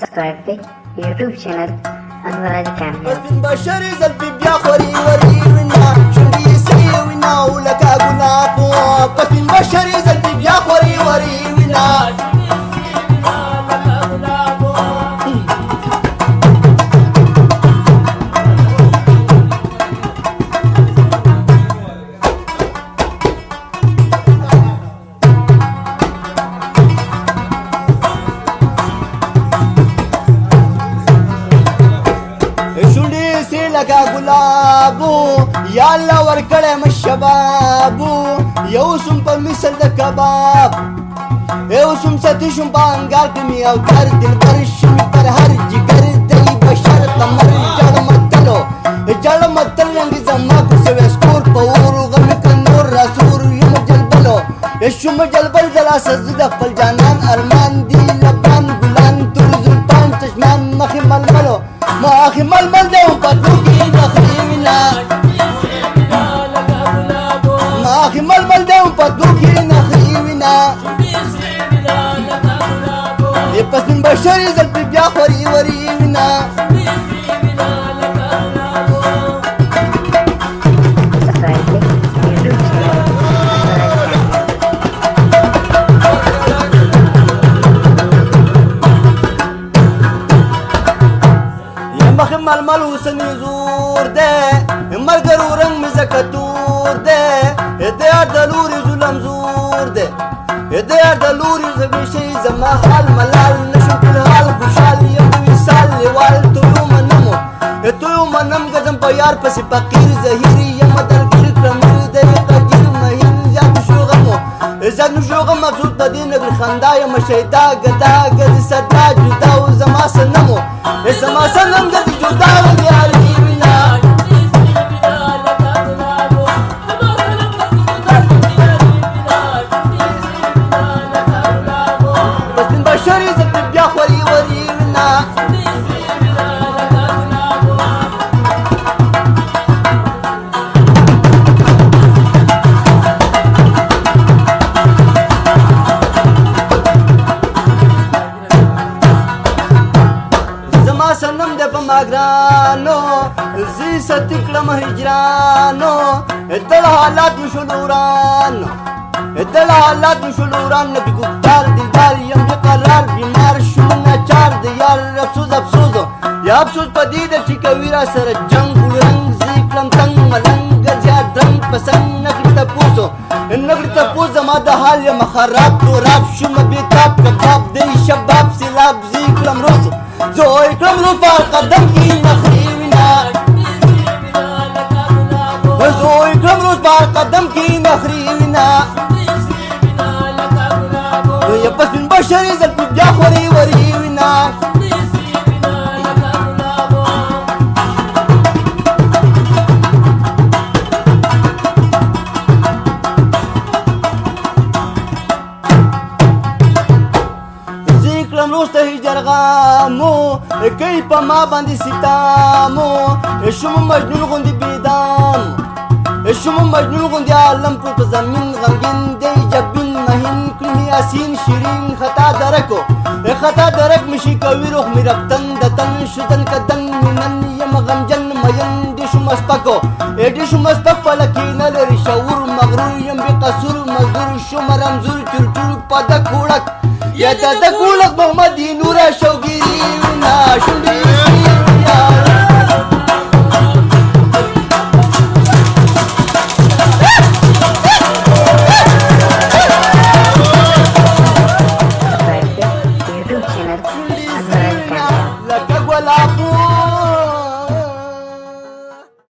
सब्सक्राइब पे YouTube channel अनवराज कैमरा بشر زلبي بياخوري ورينا شندي سيوينا ولك اقولابو بس من بشر زلبي بياخوري ورينا لك غلابو يا الله ورکړم شبابو یو سم په مثل د کباب یو سم ستې شم بانګار کې می او تر دل پر شم پر هر جګر دی بشر تمر جړ متل رنگ زما کو سو سکور په اور غم کنور رسور یم جلبلو شم جلبل دلا سجد خپل جانان ارمان دی لبان ګلان تر زلفان چشمان مخ ململو ما اخي ململ دی په ململ دو پتو کی نخریوینا یہ پس من بشری زلپی بیا خوری وریوینا یہ مخ ململ حسن زور دے ملگر رنگ مزکتور دے ادار دلوري ظلم زور ده ادار دلوري زبيشي زما حال ملال نشم كل حال خوشحال يم وصال لوال تو يوم نم غزم بيار پس فقير زهيري يم در كل كرمر ده قدير مهين زاد شو غم مبسوط بدين نبر خندا يم شيدا غدا غد صدا جدا وزما سنمو زما سنم غد جدا وياري بنا سنم د پماګرانو زی ستکلم هجرانو دل حالات مشلوران نبی گفتار دلدار یم قرار بیمار شوم ناچار د یار افسوس یا افسوس پدید چې کوي را سره جنگ رنگ زیکلم تنگ ملنګ زیات رنگ پسند نغلی تپوس ما د حال یم خراب توراب شوم بیتاب کباب دی شباب سیلاب زیکلم روز زوی کلم رو پار قدم کی نخریوینا زوی کلم رو پار قدم کی نخریوینا یا پس من بشری زلپی بیا خوری وریوینا جرغامو کئی پا ما باندې ستامو شم مجنون غوندې بيدام شم مجنون غوندې عالم په زمين غمگین دی جبین مهین کړي اسین شیرین خطا درک مشي کوي روح می ربتن دتن شدن کدن منن یم غمجن مین دي شم اسپکو اډي شم اسپک فلکین لري شعور مغرور یم بقصور مزدور شم رمزور چرچور پد کوړک یا د